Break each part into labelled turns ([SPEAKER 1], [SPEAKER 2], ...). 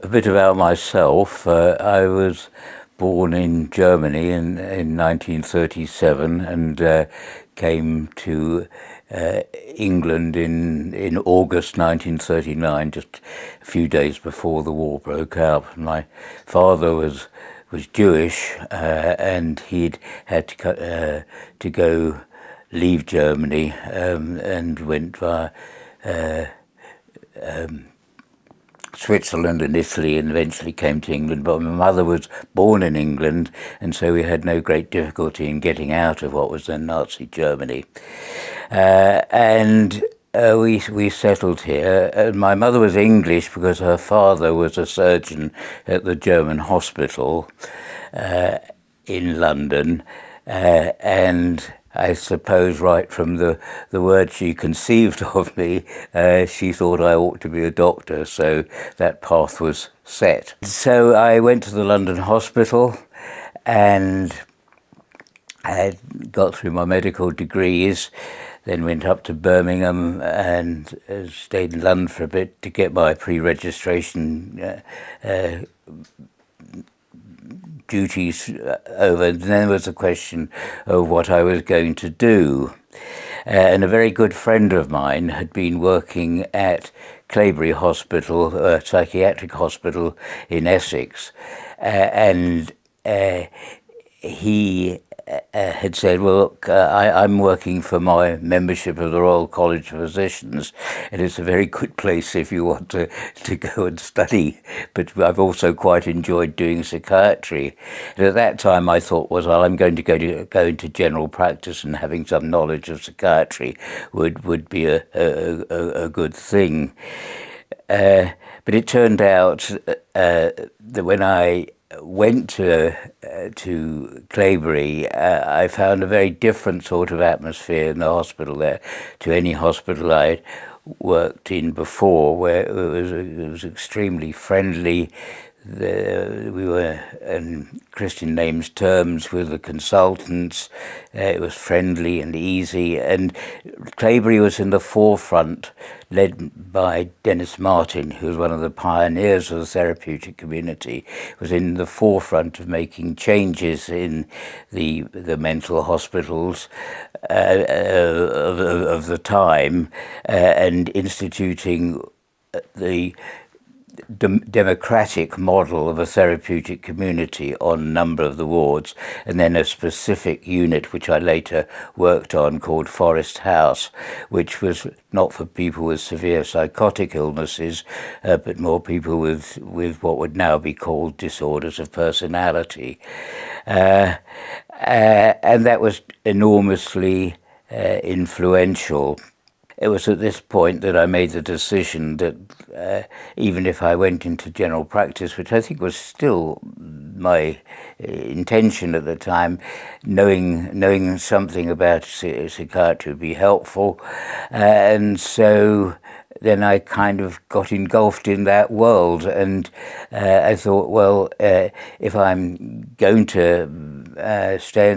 [SPEAKER 1] A bit about myself. I was born in Germany in 1937 and came to England in August 1939, just a few days before the war broke out. My father was Jewish, and he'd had to go leave Germany and went via Switzerland and Italy, and eventually came to England. But my mother was born in England, and so we had no great difficulty in getting out of what was then Nazi Germany. We settled here. My mother was English because her father was a surgeon at the German hospital in London, and I suppose right from the word she conceived of me, she thought I ought to be a doctor, so that path was set. So I went to the London hospital and I got through my medical degrees, then went up to Birmingham and stayed in London for a bit to get my pre-registration duties over. And then there was a question of what I was going to do. And a very good friend of mine had been working at Claybury Hospital, a psychiatric hospital in Essex, and he had said, well, look, I'm working for my membership of the Royal College of Physicians, and it's a very good place if you want to go and study, but I've also quite enjoyed doing psychiatry. And at that time I thought, well, I'm going to go into general practice, and having some knowledge of psychiatry would be a good thing. But it turned out that when I went to Claybury, I found a very different sort of atmosphere in the hospital there to any hospital I'd worked in before, where it was extremely friendly. We were in Christian names terms with the consultants. It was friendly and easy, and Claybury was in the forefront, led by Dennis Martin, who was one of the pioneers of the Therapeutic Community, was in the forefront of making changes in the mental hospitals of the time, and instituting the democratic model of a therapeutic community on a number of the wards, and then a specific unit which I later worked on called Forest House, which was not for people with severe psychotic illnesses, but more people with what would now be called disorders of personality. And that was enormously influential. It was at this point that I made the decision that even if I went into general practice, which I think was still my intention at the time, knowing something about psychiatry would be helpful. And so then I kind of got engulfed in that world, and I thought, well, if I'm going to stay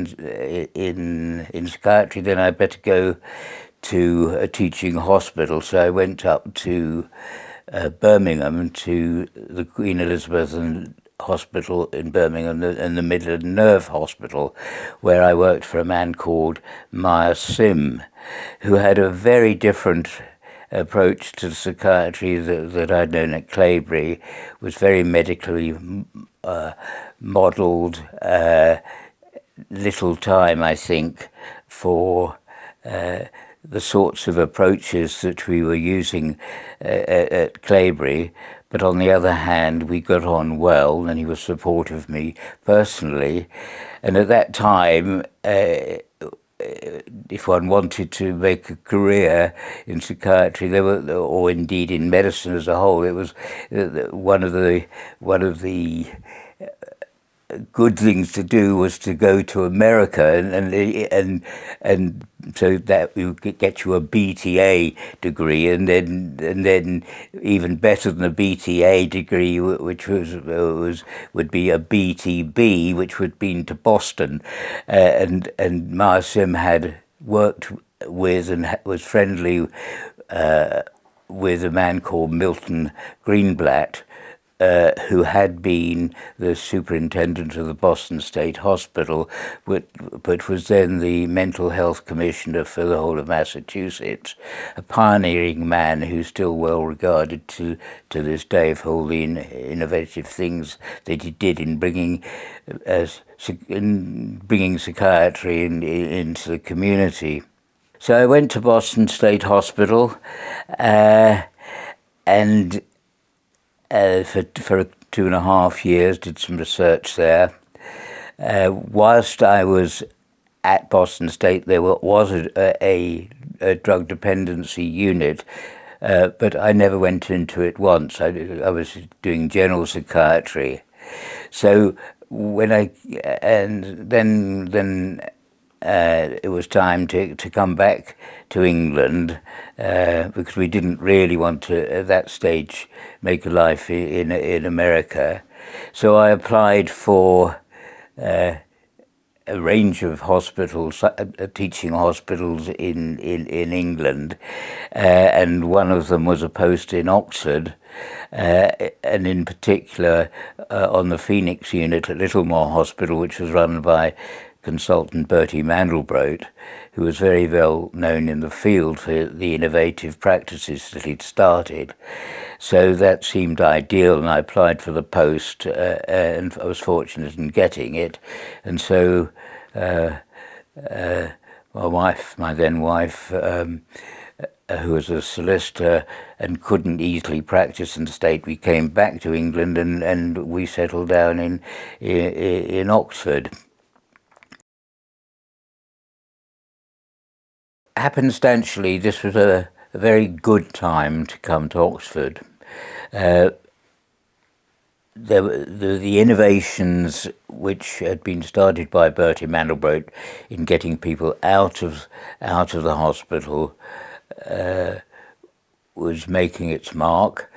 [SPEAKER 1] in psychiatry, then I better go to a teaching hospital. So I went up to Birmingham, to the Queen Elizabeth Hospital in Birmingham and the Midland Nerve Hospital, where I worked for a man called Meyer Sim, who had a very different approach to psychiatry that I'd known at Claybury. Was very medically modelled, little time, I think, for the sorts of approaches that we were using at Claybury. But on the other hand, we got on well, and he was supportive of me personally. And at that time, if one wanted to make a career in psychiatry, or indeed in medicine as a whole, it was one of the good things to do was to go to America, and so that we would get you a BTA degree, and then even better than a BTA degree, which would be a BTB, which would be to Boston, and Meyer Sim had worked with and was friendly with a man called Milton Greenblatt, who had been the superintendent of the Boston State Hospital, but was then the mental health commissioner for the whole of Massachusetts, a pioneering man who's still well regarded to this day for all the innovative things that he did in bringing psychiatry into the community. So I went to Boston State Hospital, and for 2.5 years, did some research there. Whilst I was at Boston State, there was a drug dependency unit, but I never went into it once. I was doing general psychiatry. So when then it was time to come back to England, because we didn't really want to, at that stage, make a life in America. So I applied for a range of hospitals, teaching hospitals in England, and one of them was a post in Oxford, and in particular on the Phoenix unit at Littlemore Hospital, which was run by consultant Bertie Mandelbrote, who was very well known in the field for the innovative practices that he'd started. So that seemed ideal, and I applied for the post, and I was fortunate in getting it. And so my then wife, who was a solicitor and couldn't easily practice in the state, we came back to England, and we settled down in Oxford. Happenstantially, this was a very good time to come to Oxford. The innovations which had been started by Bertie Mandelbrote in getting people out of the hospital was making its mark.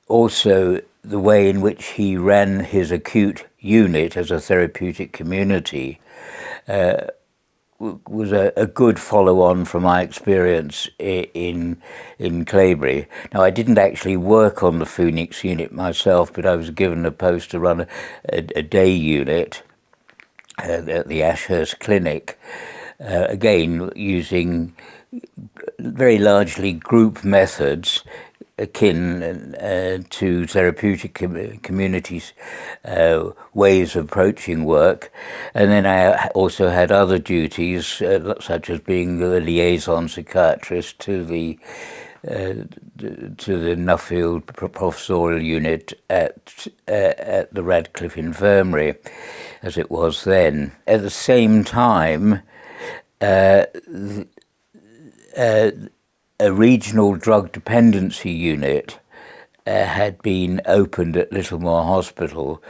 [SPEAKER 1] Also, the way in which he ran his acute unit as a therapeutic community was a good follow-on from my experience in Claybury. Now, I didn't actually work on the Phoenix unit myself, but I was given a post to run a day unit at the Ashurst Clinic, again using very largely group methods akin to therapeutic communities' ways of approaching work. And then I also had other duties, such as being the liaison psychiatrist to the Nuffield professorial unit at the Radcliffe Infirmary, as it was then. At the same time, a regional drug dependency unit had been opened at Littlemore Hospital,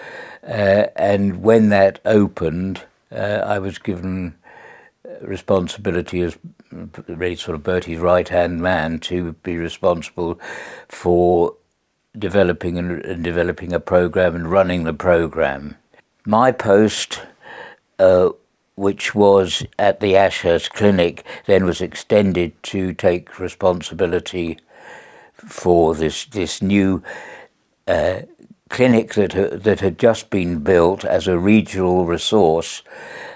[SPEAKER 1] and when that opened, I was given responsibility as really sort of Bertie's right-hand man to be responsible for developing a program and running the program. My post, which was at the Ashurst Clinic, then was extended to take responsibility for this new clinic that had just been built as a regional resource,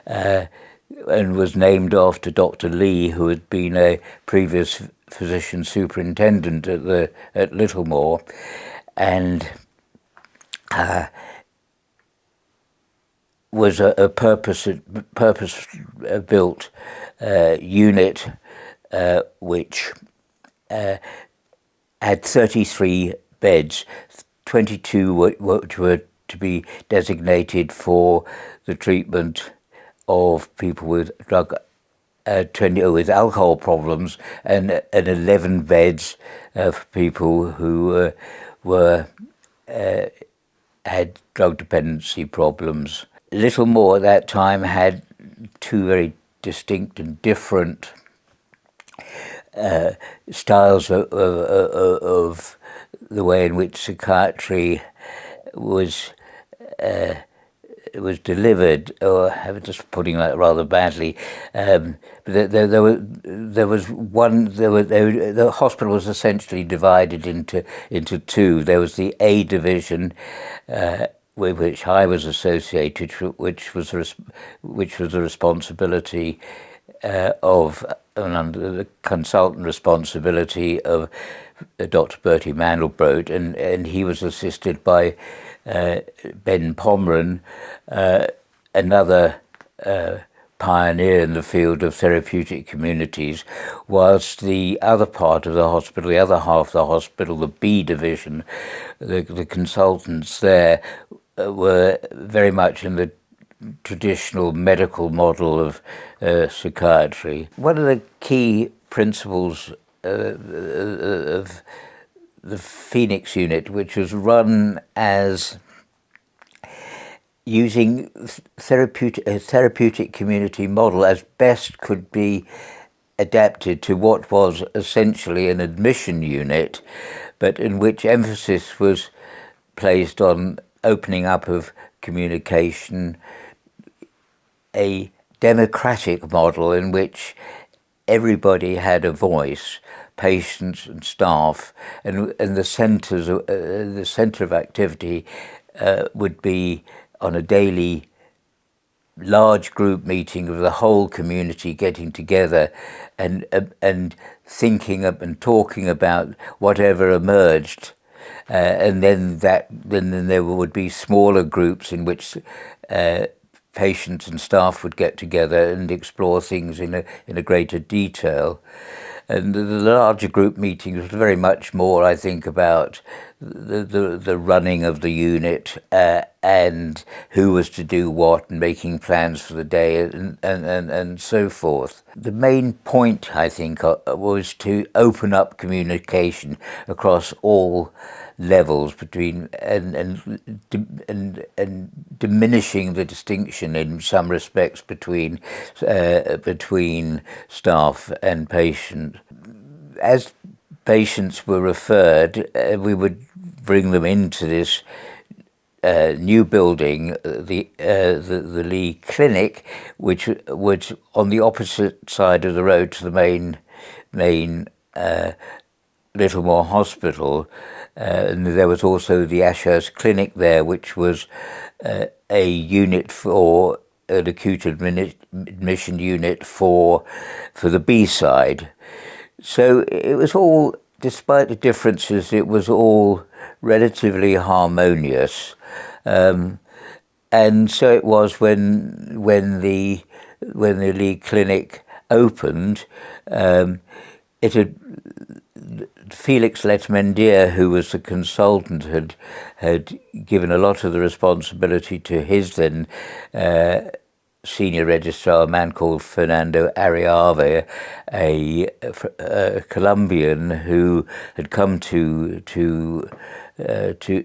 [SPEAKER 1] and was named after Dr. Lee, who had been a previous physician superintendent at Littlemore, and was a purpose-built unit which had 33 beds, 22 which were to be designated for the treatment of people with with alcohol problems, and 11 beds for people who had drug dependency problems. Littlemore at that time had two very distinct and different styles of the way in which psychiatry was delivered, or I'm just putting that rather badly. But there was one. The hospital was essentially divided into two. There was the A division, with which I was associated, which was the responsibility of, and under the consultant responsibility of Dr Bertie Mandelbrote, and he was assisted by Ben Pomeran, another pioneer in the field of therapeutic communities, whilst the other part of the hospital, the other half of the hospital, the B division, the consultants there were very much in the traditional medical model of psychiatry. One of the key principles of the Phoenix unit, which was run as using a therapeutic community model as best could be adapted to what was essentially an admission unit, but in which emphasis was placed on opening up of communication, a democratic model in which everybody had a voice, patients and staff, and the centre of activity would be on a daily large group meeting of the whole community getting together and thinking up and talking about whatever emerged, and then there would be smaller groups in which patients and staff would get together and explore things in a greater detail. And the larger group meetings was very much more, I think, about the running of the unit and who was to do what, and making plans for the day and so forth. The main point, I think, was to open up communication across all levels between and diminishing the distinction in some respects between staff and patient. As patients were referred, we would bring them into this new building, the Ley Clinic, which was on the opposite side of the road to the main Littlemore Hospital. And there was also the Ashurst Clinic there, which was a unit for an acute admission unit for the B side. So it was all, despite the differences, it was all relatively harmonious. And so it was when the Ley Clinic opened. It had Felix Letmendier, who was the consultant, had given a lot of the responsibility to his then senior registrar, a man called Fernando Arriave, a Colombian who had come to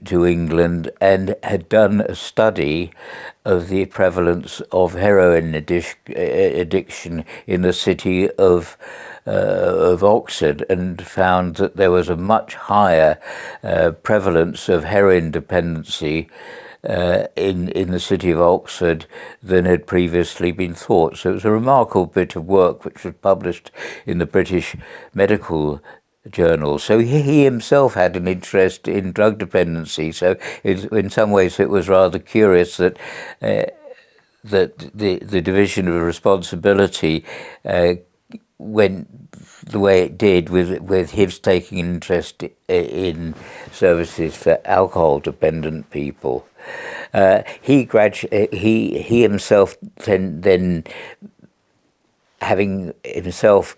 [SPEAKER 1] England and had done a study of the prevalence of heroin addiction in the city of Oxford, and found that there was a much higher prevalence of heroin dependency in the city of Oxford than had previously been thought. So it was a remarkable bit of work which was published in the British Medical Journal. So he himself had an interest in drug dependency. So in some ways it was rather curious that the division of responsibility went the way it did, with his taking an interest in services for alcohol dependent people. He himself then having himself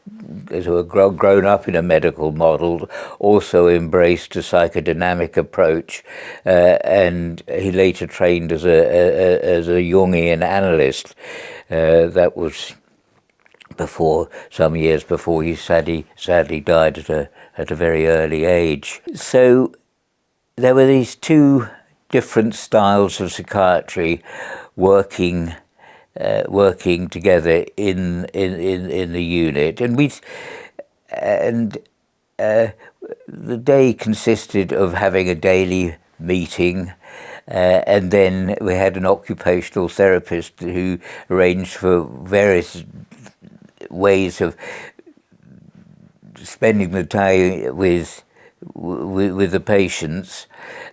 [SPEAKER 1] grown up in a medical model, also embraced a psychodynamic approach, and he later trained as a Jungian analyst. That was some years before he sadly died at a very early age. So there were these two different styles of psychiatry working together in the unit, and the day consisted of having a daily meeting and then we had an occupational therapist who arranged for various ways of spending the day with the patients,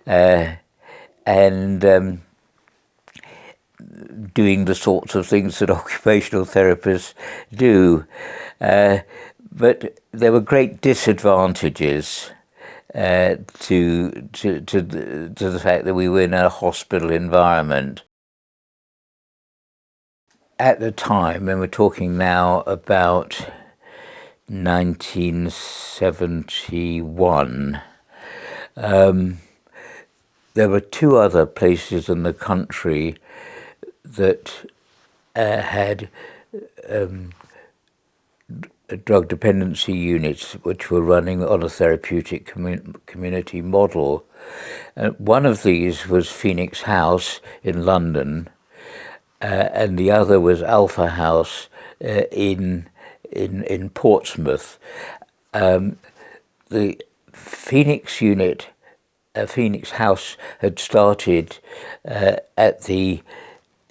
[SPEAKER 1] and doing the sorts of things that occupational therapists do. But there were great disadvantages to the fact that we were in a hospital environment. At the time, and we're talking now about 1971, there were two other places in the country that had drug dependency units which were running on a therapeutic community model. One of these was Phoenix House in London, and the other was Alpha House in Portsmouth. The Phoenix unit, Phoenix House, had started at the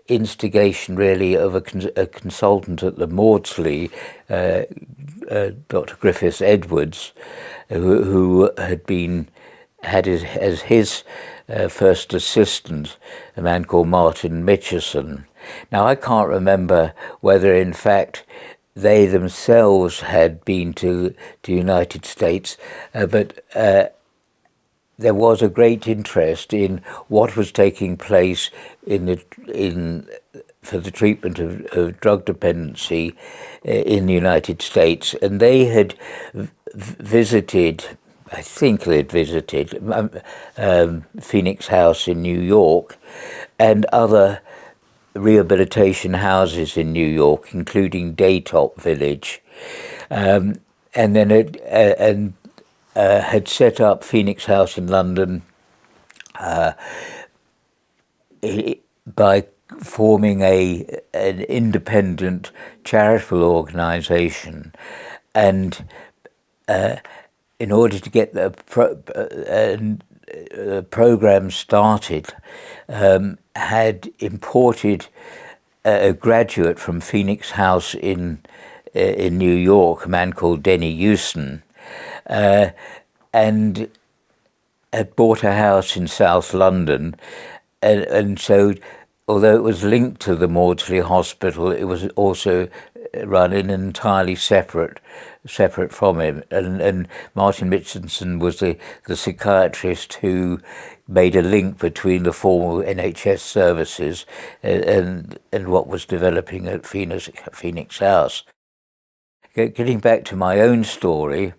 [SPEAKER 1] instigation really of a consultant at the Maudsley, Dr. Griffiths Edwards, who had as his first assistant a man called Martin Mitchison. Now, I can't remember whether in fact they themselves had been to the United States, but there was a great interest in what was taking place for the treatment of drug dependency in the United States, and they had visited, I think they had visited Phoenix House in New York and other rehabilitation houses in New York, including Daytop Village, and then had set up Phoenix House in London by forming an independent charitable organisation, and in order to get the program started, had imported a graduate from Phoenix House in New York, a man called Denny Hewson, and had bought a house in South London, and so although it was linked to the Maudsley Hospital, it was also run in entirely separate from him. And Martin Mitchison was the psychiatrist who made a link between the formal NHS services and what was developing at Phoenix House. Getting back to my own story,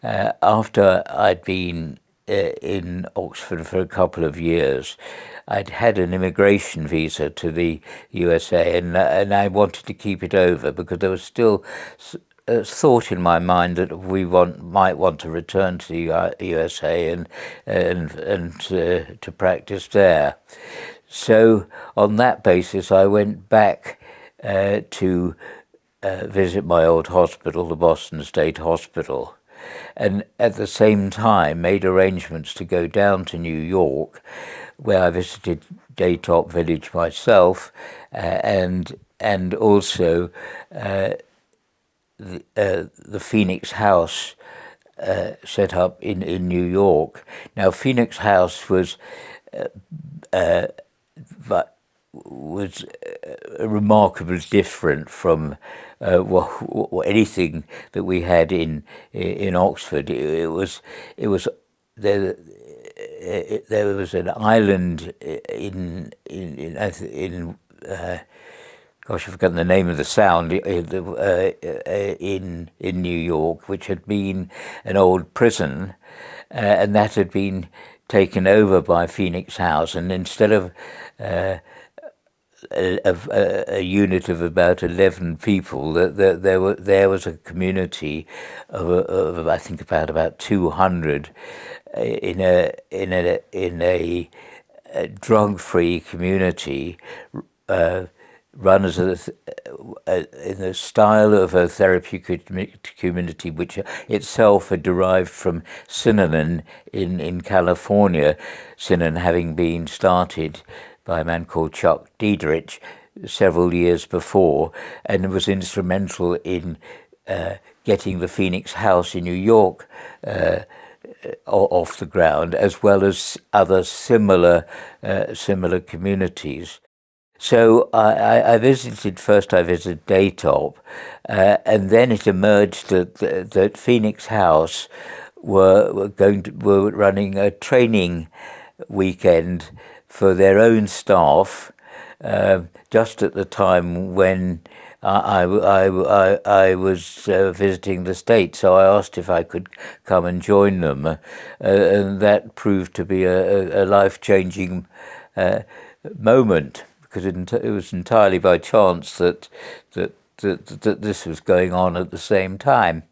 [SPEAKER 1] after I'd been in Oxford for a couple of years, I'd had an immigration visa to the USA, and I wanted to keep it over because there was still a thought in my mind that we might want to return to the USA and to practice there. So on that basis, I went back to visit my old hospital, the Boston State Hospital, and at the same time made arrangements to go down to New York, where I visited Daytop Village myself, and also the Phoenix House set up in New York. Now, Phoenix House was remarkably different from anything that we had in Oxford. It was there was an island in gosh, I've forgotten the name of the sound in New York, which had been an old prison, and that had been taken over by Phoenix House, and instead of a unit of about 11 people, there was a community of I think about 200 in a drug-free community run as in the style of a therapeutic community, which itself had derived from Synanon in California, Synanon having been started by a man called Chuck Diederich several years before, and was instrumental in getting the Phoenix House in New York off the ground, as well as other similar communities. So I visited Daytop, and then it emerged that Phoenix House were running a training weekend for their own staff, just at the time when I was visiting the States. So I asked if I could come and join them, and that proved to be a life-changing moment, because it was entirely by chance that this was going on at the same time.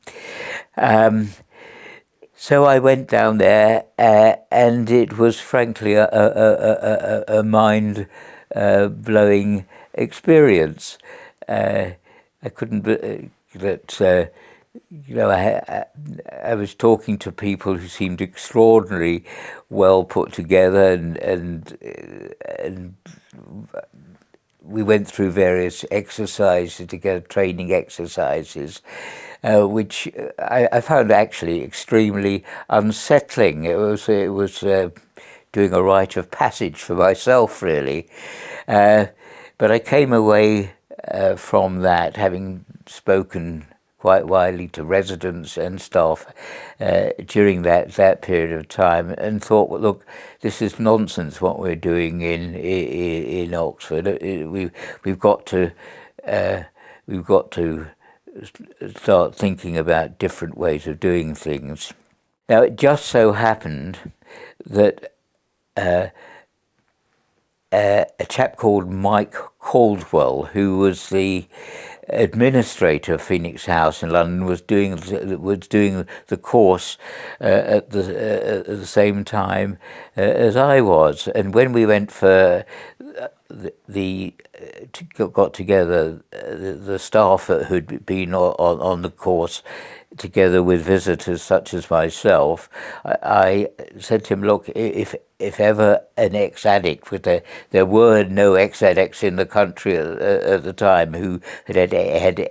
[SPEAKER 1] So I went down there, and it was frankly a mind-blowing experience. I couldn't that. I was talking to people who seemed extraordinarily well put together, and we went through various exercises together, training exercises, which I found actually extremely unsettling. It was doing a rite of passage for myself, really. But I came away from that having spoken quite widely to residents and staff during that period of time, and thought, well, look, this is nonsense what we're doing in Oxford. We've got to start thinking about different ways of doing things. Now, it just so happened that a chap called Mike Caldwell, who was the administrator of Phoenix House in London, was doing the course at the same time as I was. And when we went for got together, the staff who'd been on the course, together with visitors such as myself, I said to him, look, if ever an ex-addict, there were no ex-addicts in the country at the time who had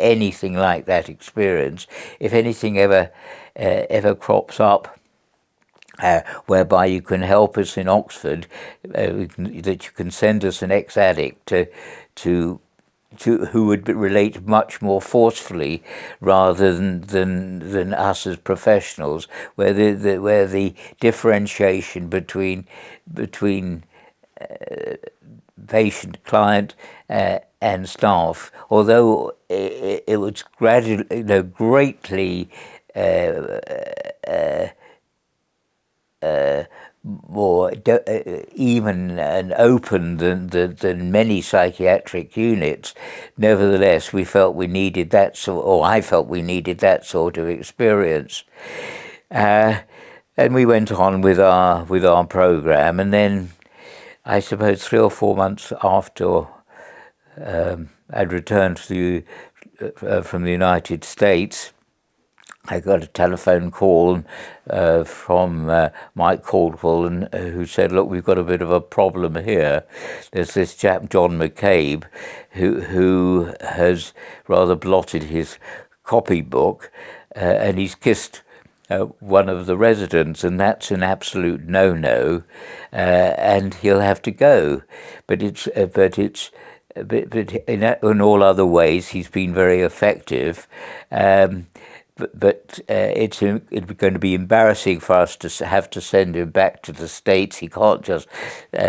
[SPEAKER 1] anything like that experience, if anything ever crops up whereby you can help us in Oxford, that you can send us an ex-addict to who would relate much more forcefully rather than us as professionals, where the differentiation between patient, client, and staff, although it was gradually, greatly more even and open than many psychiatric units. Nevertheless, we felt we needed that I felt we needed that sort of experience, and we went on with our program. And then, I suppose 3 or 4 months after I'd returned from the United States, I got a telephone call from Mike Caldwell, who said, look, we've got a bit of a problem here. There's this chap, John McCabe, who has rather blotted his copybook, and he's kissed one of the residents, and that's an absolute no-no, and he'll have to go. But in all other ways, he's been very effective. But it's going to be embarrassing for us to have to send him back to the States. He can't just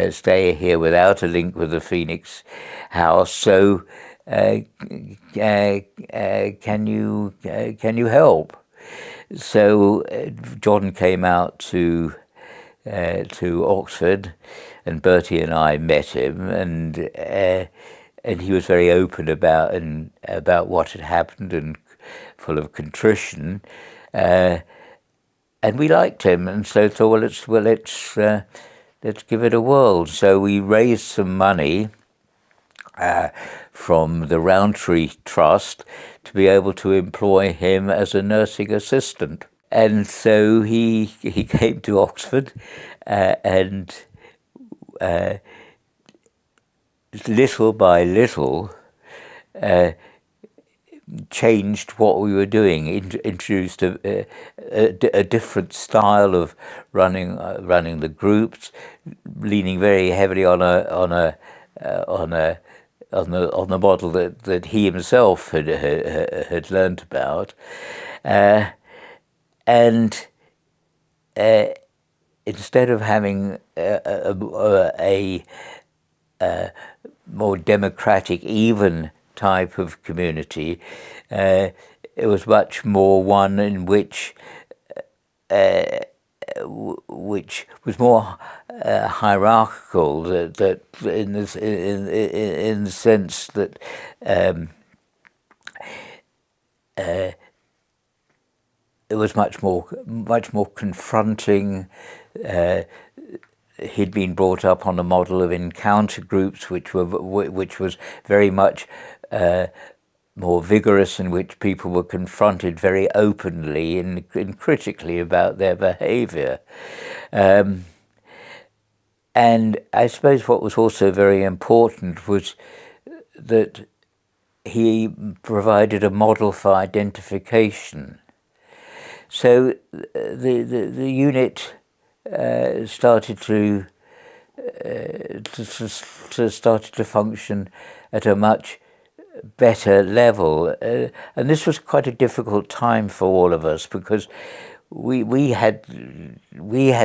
[SPEAKER 1] stay here without a link with the Phoenix House. So, can you help? So John came out to Oxford, and Bertie and I met him, and he was very open about what had happened, and full of contrition, and we liked him, and so thought, let's give it a whirl. So we raised some money, from the Rowntree Trust to be able to employ him as a nursing assistant. And so he came to Oxford, and little by little changed what we were doing, introduced a different style of running the groups, leaning very heavily on the model that he himself had learnt about, and instead of having a more democratic, even type of community, it was much more one in which was more hierarchical. That in the sense that it was much more confronting. He'd been brought up on a model of encounter groups, which was very much more vigorous, in which people were confronted very openly and critically about their behaviour. And I suppose what was also very important was that he provided a model for identification. So the unit started to function at a much better level, and this was quite a difficult time for all of us, because we had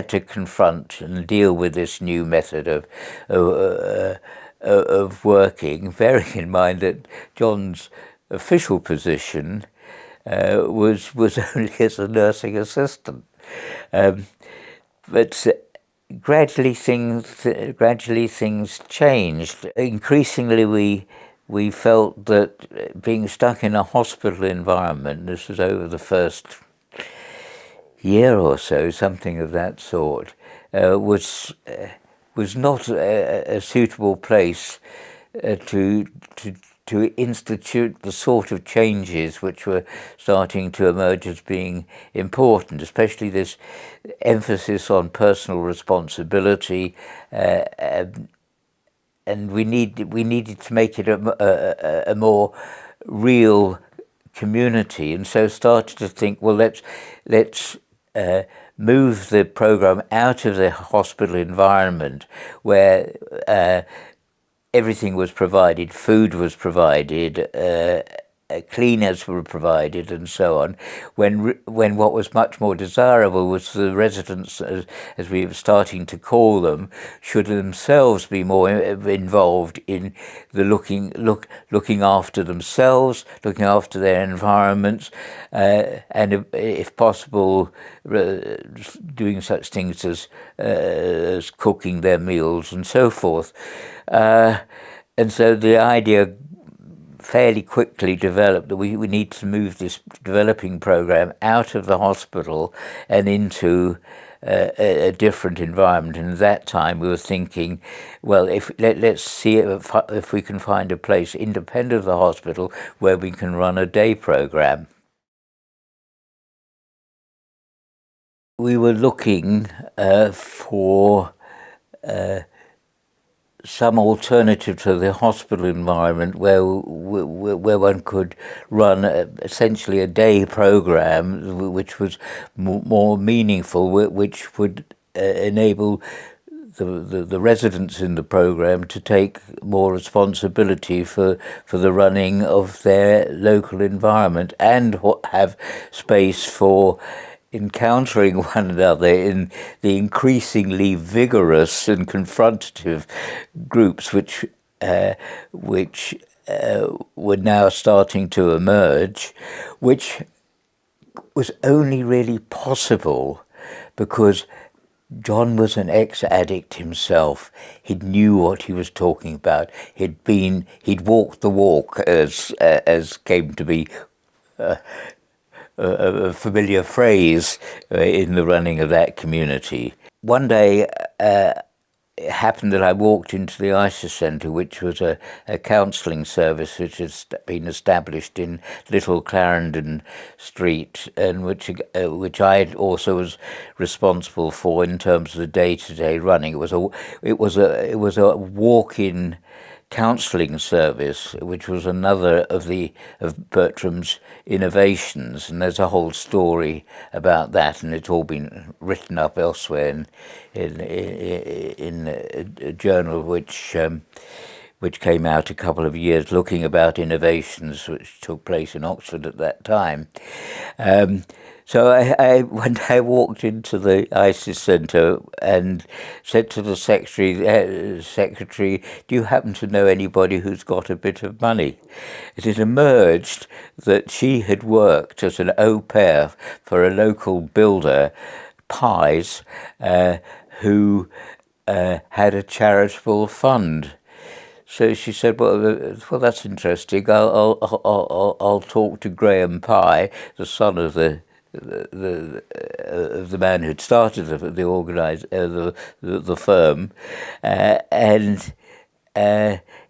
[SPEAKER 1] to confront and deal with this new method of working, bearing in mind that John's official position was only as a nursing assistant. But gradually things changed. Increasingly, we felt that being stuck in a hospital environment, this was over the first year or so, something of that sort, was not a suitable place to institute the sort of changes which were starting to emerge as being important, especially this emphasis on personal responsibility, and we needed to make it a more real community, and so started to think, well, let's move the program out of the hospital environment where everything was provided, food was provided, cleaners were provided, and so on, when what was much more desirable was the residents, as we were starting to call them, should themselves be more involved in the looking after themselves, looking after their environments, and if possible, doing such things as cooking their meals and so forth. And so the idea fairly quickly developed that we need to move this developing program out of the hospital and into a different environment. And at that time we were thinking, well, let's see if we can find a place independent of the hospital where we can run a day program. We were looking for some alternative to the hospital environment where one could run essentially a day program which was more meaningful, which would enable the residents in the program to take more responsibility for the running of their local environment and have space for encountering one another in the increasingly vigorous and confrontative groups which were now starting to emerge, which was only really possible because John was an ex-addict himself. He knew what he was talking about. He'd walked the walk, as came to be a familiar phrase in the running of that community. One day, it happened that I walked into the ISIS Centre, which was a counselling service which has been established in Little Clarendon Street, and which I also was responsible for in terms of the day-to-day running. It was a walk-in counselling service, which was another of Bertram's innovations, and there's a whole story about that, and it's all been written up elsewhere in a journal which came out a couple of years looking about innovations which took place in Oxford at that time. So when I walked into the ISIS Centre and said to the secretary, do you happen to know anybody who's got a bit of money? It had emerged that she had worked as an au pair for a local builder, Pies, who had a charitable fund. So she said, "Well, that's interesting. I'll talk to Graham Pye, the son of the man who'd started the firm," and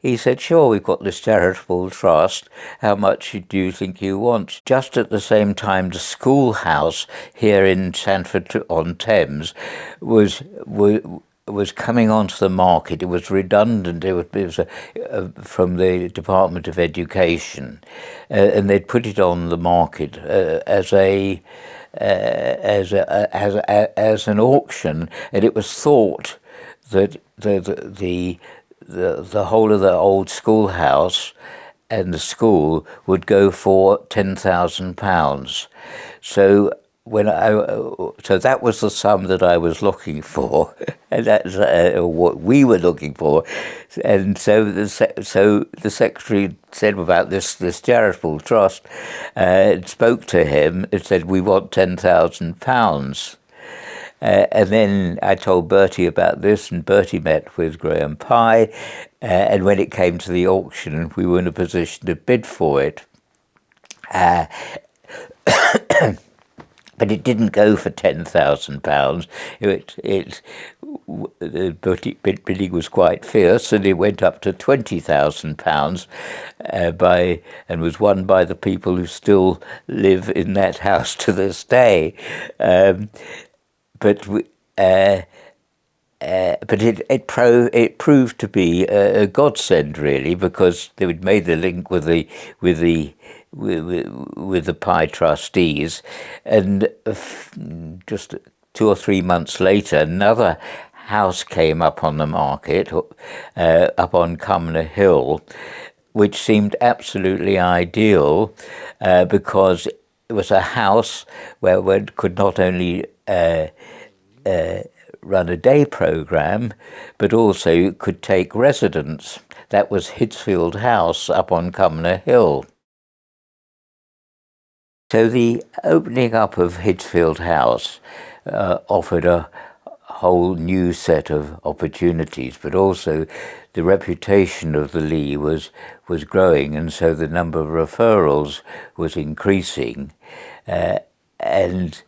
[SPEAKER 1] he said, "Sure, we've got this charitable trust. How much do you think you want?" Just at the same time, the schoolhouse here in Sandford-on-Thames was coming onto the market. It was redundant. It was from the Department of Education, and they'd put it on the market as an auction, and it was thought that the whole of the old schoolhouse and the school would go for £10,000. So that was the sum that I was looking for, and that's what we were looking for. And so the secretary said about this charitable trust, spoke to him and said, "We want £10,000. And then I told Bertie about this, and Bertie met with Graham Pye, and when it came to the auction, we were in a position to bid for it. But it didn't go for £10,000. The bidding was quite fierce, and it went up to £20,000 and was won by the people who still live in that house to this day. But it proved to be a godsend, really, because they would made the link with the Pye trustees, and just 2 or 3 months later, another house came up on the market, up on Cumnor Hill, which seemed absolutely ideal because it was a house where one could not only run a day programme, but also could take residents. That was Hidsfield House up on Cumnor Hill. So the opening up of Hidsfield House offered a whole new set of opportunities, but also the reputation of the Ley was growing, and so the number of referrals was increasing, and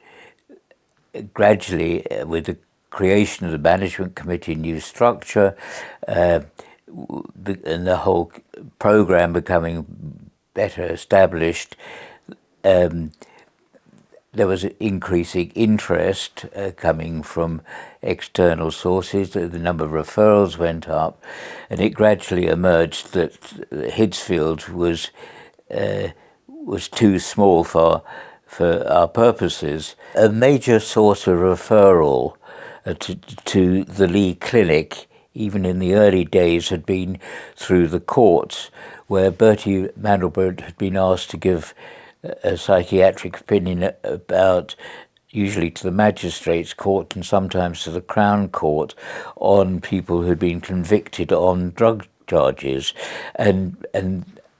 [SPEAKER 1] gradually, with the creation of the management committee new structure, and the whole programme becoming better established, there was increasing interest coming from external sources. The number of referrals went up, and it gradually emerged that Hidsfield was too small for our purposes. A major source of referral to the Ley Clinic, even in the early days, had been through the courts, where Bertie Mandelbrote had been asked to give a psychiatric opinion about, usually to the magistrates' court and sometimes to the Crown Court, on people who'd been convicted on drug charges, and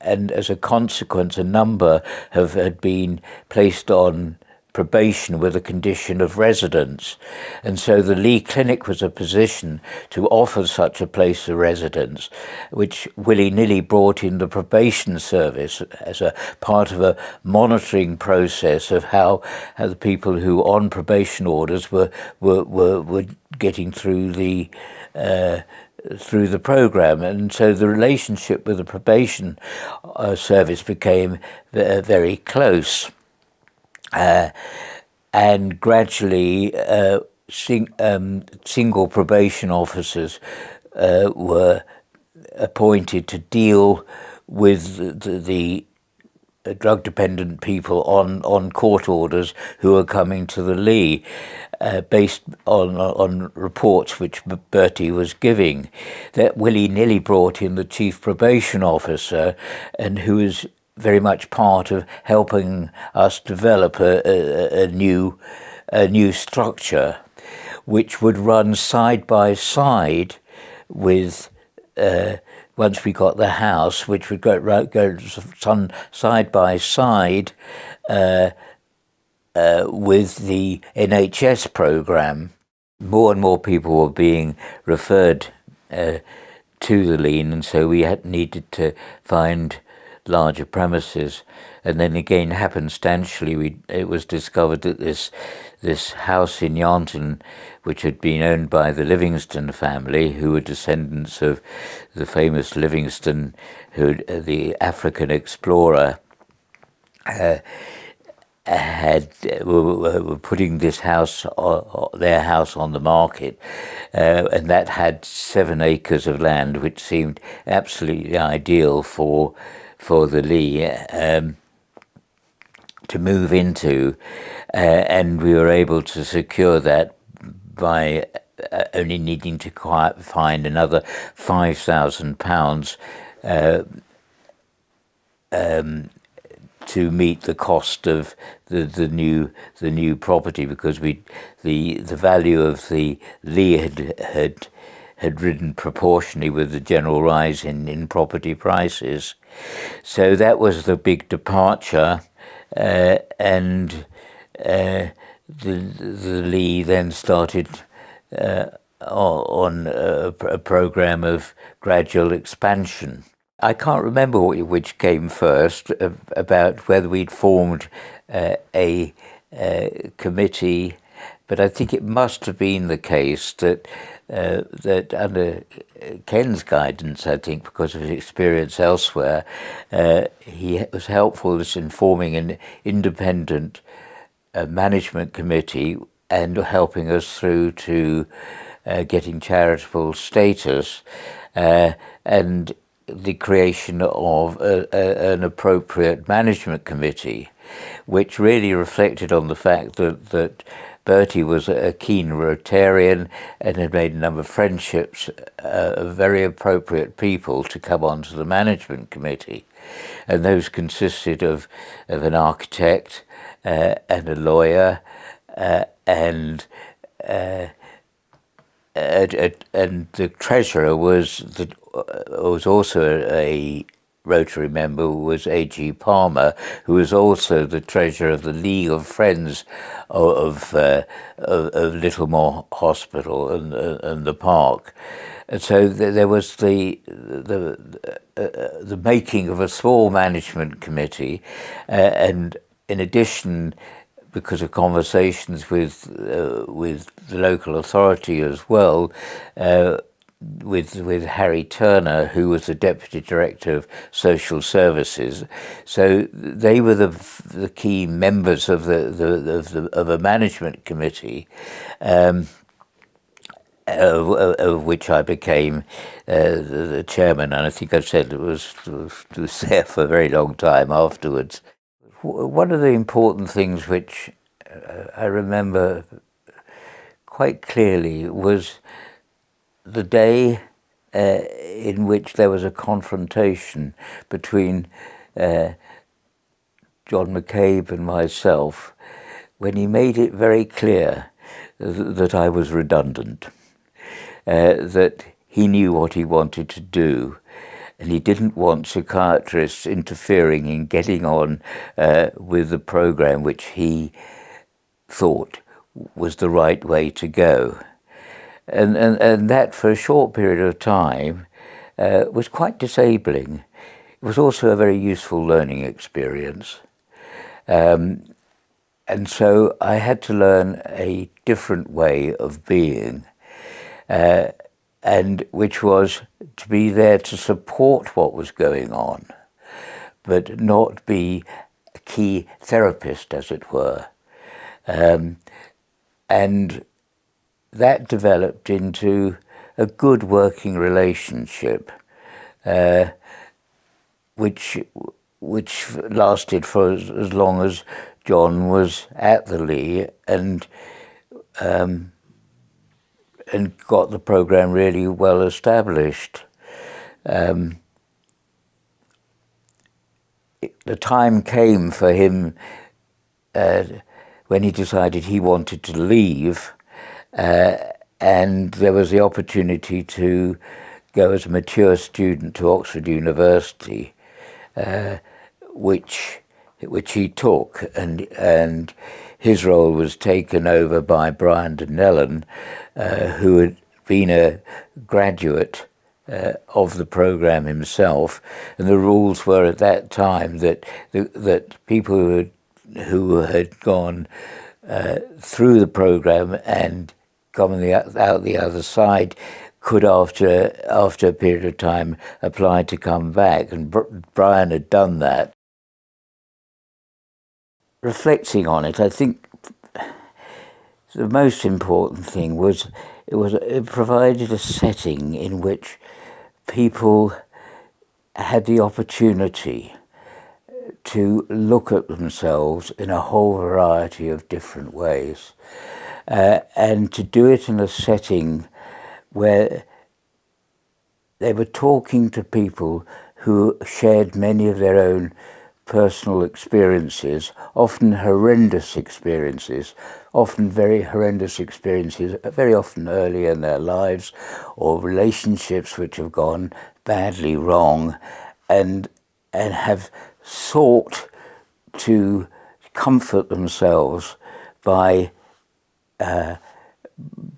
[SPEAKER 1] as a consequence, a number had been placed on probation with a condition of residence. And so the Ley Clinic was a position to offer such a place of residence, which willy-nilly brought in the probation service as a part of a monitoring process of how the people who on probation orders were getting through the through the program, and so the relationship with the probation service became very close, and gradually single probation officers were appointed to deal with the drug-dependent people on court orders who were coming to the Ley, based on reports which Bertie was giving. That willy-nilly brought in the chief probation officer, and who was very much part of helping us develop a new structure, which would run side by side with. Once we got the house, which would go side by side with the NHS programme. More and more people were being referred to the Ley, and so we needed to find larger premises. And then again, happenstantially, it was discovered that this house in Yarnton, which had been owned by the Livingston family, who were descendants of the famous Livingston, the African explorer, were putting this house, their house, on the market, and that had 7 acres of land, which seemed absolutely ideal for the Ley to move into, and we were able to secure that by only needing to find another £5,000 to meet the cost of the new property, because the value of the Ley had risen proportionally with the general rise in property prices. So that was the big departure, and the Ley then started on a program of gradual expansion. I can't remember which came first, about whether we'd formed a committee, but I think it must have been the case that under Ken's guidance, I think, because of his experience elsewhere, he was helpful in forming an independent management committee and helping us through to getting charitable status, and the creation of an appropriate management committee, which really reflected on the fact that Bertie was a keen Rotarian and had made a number of friendships of very appropriate people to come onto the management committee. And those consisted of an architect and a lawyer, and the treasurer was also a Rotary member, was A.G. Palmer, who was also the treasurer of the League of Friends of Littlemore Hospital and the park. And so there was the making of a small management committee, and in addition, because of conversations with the local authority as well, with Harry Turner, who was the Deputy Director of Social Services. So they were the key members of a management committee, of which I became the chairman, and I think I've said it was there for a very long time afterwards. One of the important things which I remember quite clearly was the day in which there was a confrontation between John McCabe and myself, when he made it very clear that I was redundant, that he knew what he wanted to do, and he didn't want psychiatrists interfering in getting on with the program which he thought was the right way to go. And that, for a short period of time, was quite disabling. It was also a very useful learning experience. And so I had to learn a different way of being. and which was to be there to support what was going on, but not be a key therapist, as it were. And that developed into a good working relationship, which lasted for as long as John was at the Ley, and got the program really well established. The time came for him when he decided he wanted to leave, and there was the opportunity to go as a mature student to Oxford University, which he took, and his role was taken over by Brian Donnellan, who had been a graduate of the program himself, and the rules were at that time that people who had gone through the program and come out the other side could, after a period of time, apply to come back, and Brian had done that. Reflecting on it, I think the most important thing was it provided a setting in which people had the opportunity to look at themselves in a whole variety of different ways, and to do it in a setting where they were talking to people who shared many of their own personal experiences, often horrendous experiences, very often early in their lives, or relationships which have gone badly wrong, and have sought to comfort themselves by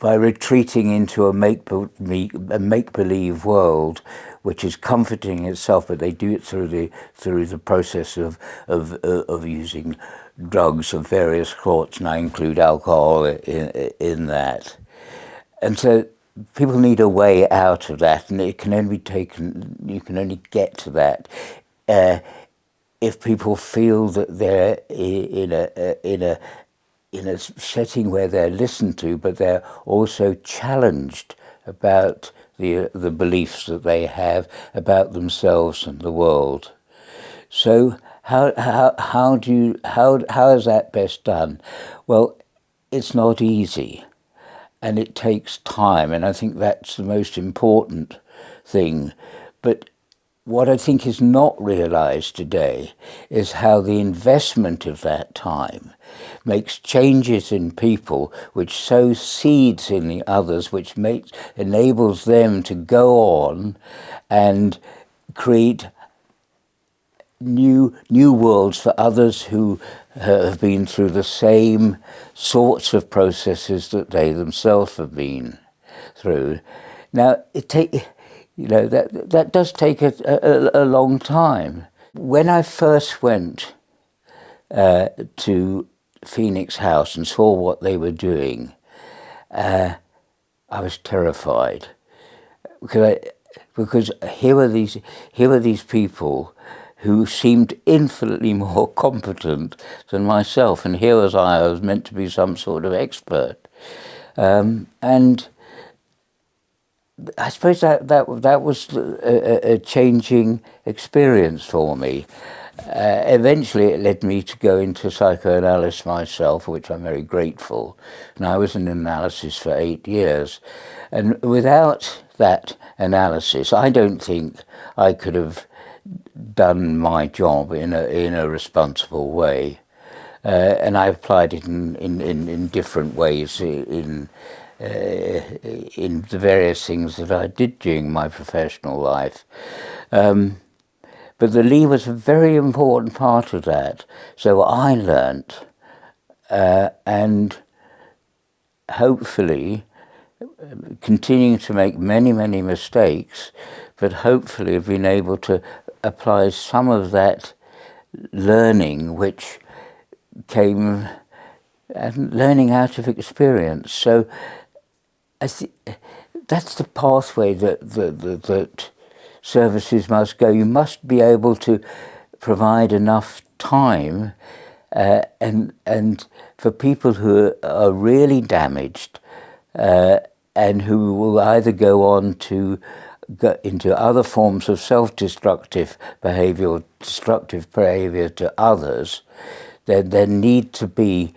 [SPEAKER 1] retreating into a make-believe world, which is comforting itself, but they do it through the process of using drugs of various sorts, and I include alcohol in that. And so people need a way out of that, and it can only be taken. You can only get to that if people feel that they're in a setting where they're listened to, but they're also challenged about the beliefs that they have about themselves and the world. So how is that best done? Well, it's not easy, and it takes time, and I think that's the most important thing. But what I think is not realized today is how the investment of that time makes changes in people, which sows seeds in the others, which enables them to go on and create new worlds for others who have been through the same sorts of processes that they themselves have been through. Now, that does take a long time. When I first went to Phoenix House and saw what they were doing, I was terrified, because here were these people who seemed infinitely more competent than myself, and here was I was meant to be some sort of expert, and I suppose that was a changing experience for me. Eventually it led me to go into psychoanalysis myself, for which I'm very grateful, and I was in analysis for 8 years. And without that analysis, I don't think I could have done my job in a responsible way. And I applied it in different ways in the various things that I did during my professional life. But the Ley was a very important part of that. So I learnt, and hopefully continuing to make many, many mistakes, but hopefully have been able to apply some of that learning which came learning out of experience. So that's the pathway that services must go. You must be able to provide enough time and for people who are really damaged and who will either go on to go into other forms of self-destructive behaviour or destructive behaviour to others, then there need to be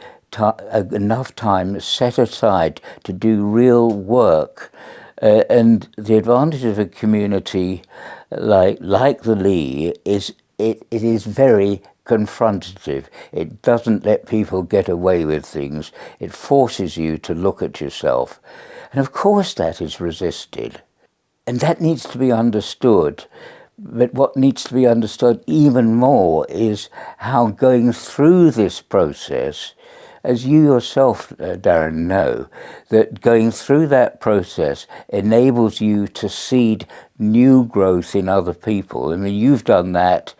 [SPEAKER 1] enough time set aside to do real work. And the advantage of a community like the Ley is it is very confrontative. It doesn't let people get away with things. It forces you to look at yourself. And of course that is resisted. And that needs to be understood. But what needs to be understood even more is how going through this process, as you yourself, Darren, know, that going through that process enables you to seed new growth in other people. I mean, you've done that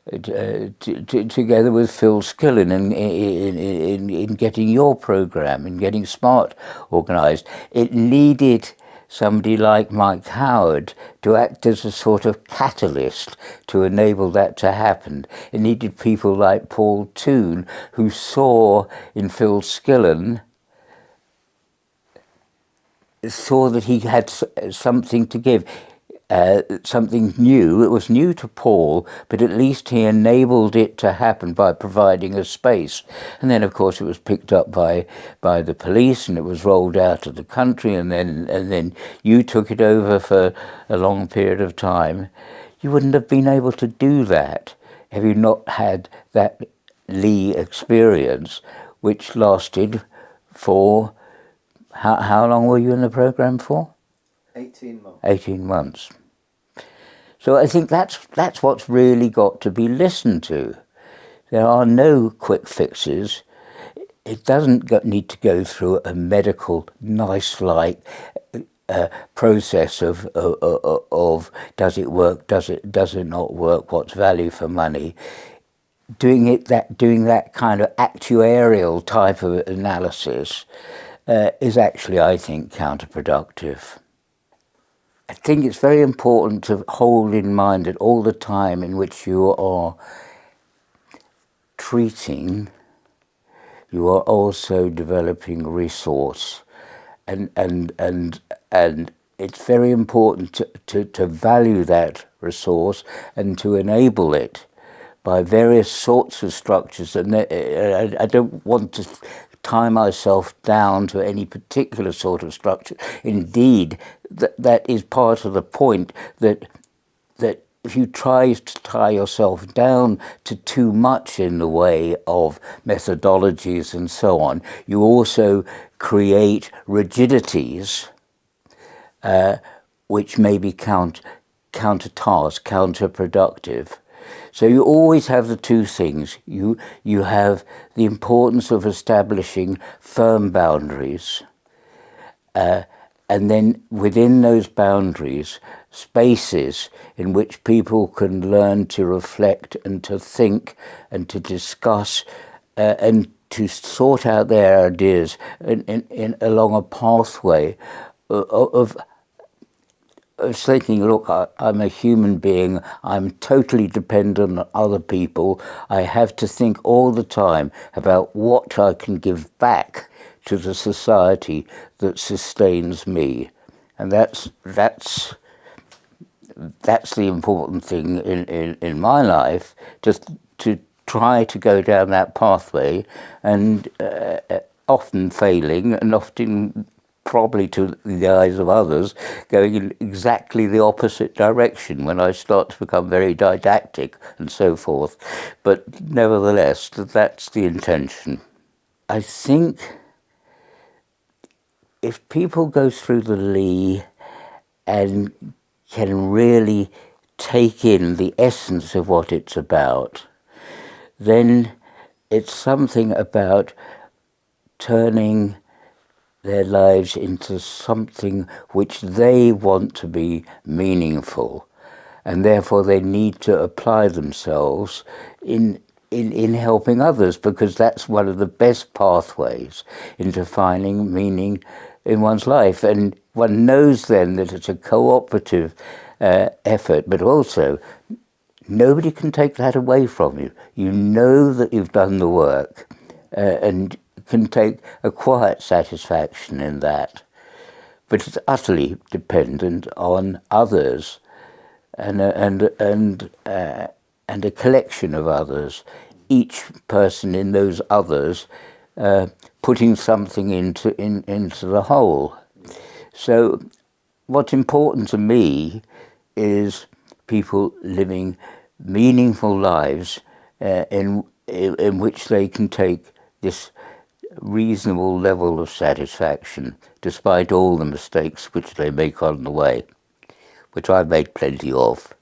[SPEAKER 1] together with Phil Skillen in getting your program, in getting SMART organised. It needed somebody like Mike Howard to act as a sort of catalyst to enable that to happen. It needed people like Paul Toon, who saw in Phil Skillen, saw that he had something to give. Something new. It was new to Paul, but at least he enabled it to happen by providing a space. And then, of course, it was picked up by the police, and it was rolled out of the country. And then you took it over for a long period of time. You wouldn't have been able to do that have you not had that Ley experience, which lasted for how long were you in the program for?
[SPEAKER 2] 18 months.
[SPEAKER 1] 18 months. So I think that's what's really got to be listened to. There are no quick fixes. It doesn't need to go through a medical, nice-like process of does it work, does it not work, what's value for money. Doing that kind of actuarial type of analysis is actually, I think, counterproductive. I think it's very important to hold in mind that all the time in which you are treating, you are also developing resource, and it's very important to value that resource and to enable it by various sorts of structures. And I don't want to tie myself down to any particular sort of structure. Indeed, that is part of the point, that if you try to tie yourself down to too much in the way of methodologies and so on, you also create rigidities which may be counter-task, counterproductive. So you always have the two things. You have the importance of establishing firm boundaries, and then within those boundaries, spaces in which people can learn to reflect and to think and to discuss and to sort out their ideas along a pathway of thinking, look, I'm a human being, I'm totally dependent on other people, I have to think all the time about what I can give back to the society that sustains me. And that's the important thing in my life, just to try to go down that pathway, and often failing, and often probably to the eyes of others, going in exactly the opposite direction when I start to become very didactic and so forth. But nevertheless, that's the intention. I think if people go through the Ley and can really take in the essence of what it's about, then it's something about turning their lives into something which they want to be meaningful, and therefore they need to apply themselves in helping others, because that's one of the best pathways into finding meaning in one's life. And one knows then that it's a cooperative effort, but also nobody can take that away from you. You know that you've done the work and can take a quiet satisfaction in that. But it's utterly dependent on others and a collection of others. Each person in those others putting something into the whole. So what's important to me is people living meaningful lives in which they can take this reasonable level of satisfaction despite all the mistakes which they make on the way, which I've made plenty of.